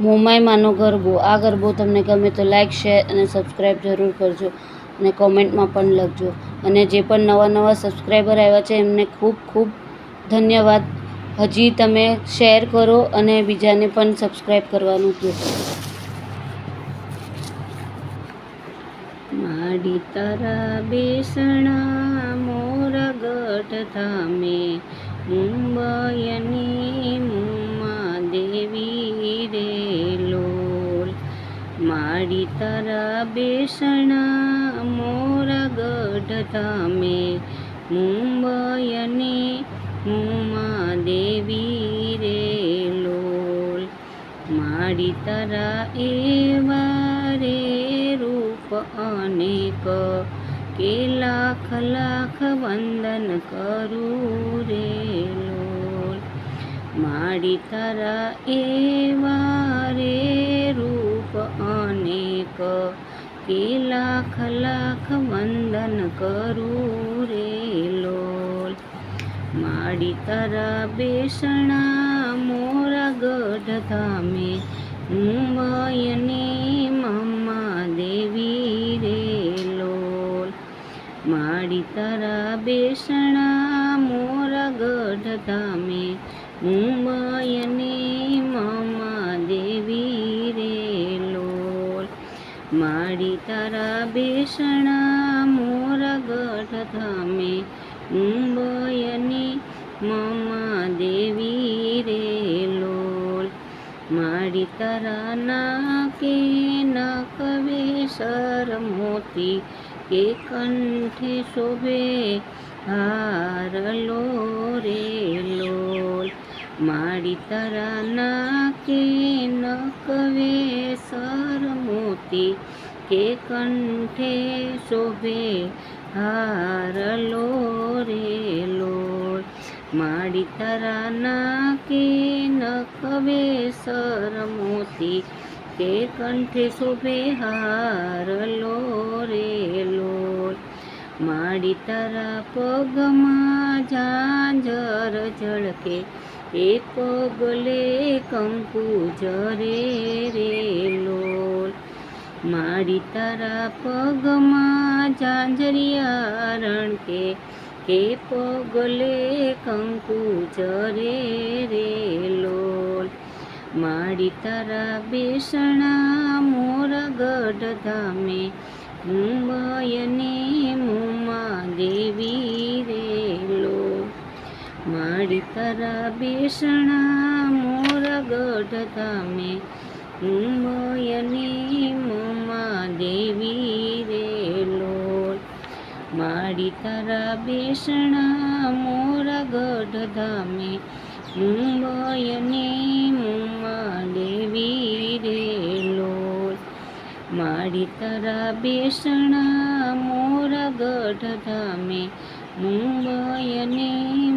મોમાઈમાનો ગરબો. આ ગરબો તમને ગમે તો લાઇક, શેર અને સબસ્ક્રાઈબ જરૂર કરજો અને કોમેન્ટમાં પણ લખજો. અને જે પણ નવા સબસ્ક્રાઈબર આવ્યા છે એમને ખૂબ ખૂબ ધન્યવાદ. હજી તમે શેર કરો અને બીજાને પણ સબસ્ક્રાઈબ કરવાનું કહો. માડી તારા બેસણા મોરા ગઢ ધામે, મુંબઈની મુમા દેવી રે લોલ. માડી તારા બેસણા મોરા ગઢ ધામે, મુંબઈની મુમા દેવી રે લોલ. માડી તારા એવા રે રૂપ અનેક, કે લાખ લાખ વંદન કરું રે લોલ. માડી તારા એવા રે રૂપ અનેક, કે લાખ લાખ વંદન કરું રે લોલ. માડી તારા બેસણા મોરા ગઢ ધામે, મુંબઈની મમ્મા દેવી રે લોલ. માડી તારા બેસણા મોરા ગઢ ધામે, મુંબઈની મમ્મા દેવી રે લોલ. માડી તારા બેસણા મોરા ગઢ ધામે, મુંબઈની મમ્મા દેવી રે લોલ. માડી તારા નાકે નખવેસર મોતી, કે કંઠે શોભે હારલો રે લોલ. માડી તારા નાકે નખવેસર મોતી, કે કંઠે શોભે હારલો રે લોલ. માડી તારા નાકે નખવેસર મોતી, કે કંઠે શોભે હારલો રે લોલ. માડી તારા પગમાં ઝાંઝર ઝળકે, એ પગલે કંકુ ઝરે રે લોલ. માડી તારા પગમાં ઝાંઝરિયા રણકે, કે પગલે કંકુ ઝરે રે લોલ. માડી તારા બેસણા મોરા ગઢ ધામે, મુંબઈની મુમા દેવી રે લોલ. માડી તારા બેસણા મોરા ગઢ ધામે, મુંબઈની મુમા દેવી રે લોલ. માડી તારા બેસણા મોરા ગઢ ધામે, મુંબઈની મુમા દેવી રે લોલ. માડી તારા બેસણા મોરા ગઢ ધામે, મુંબઈની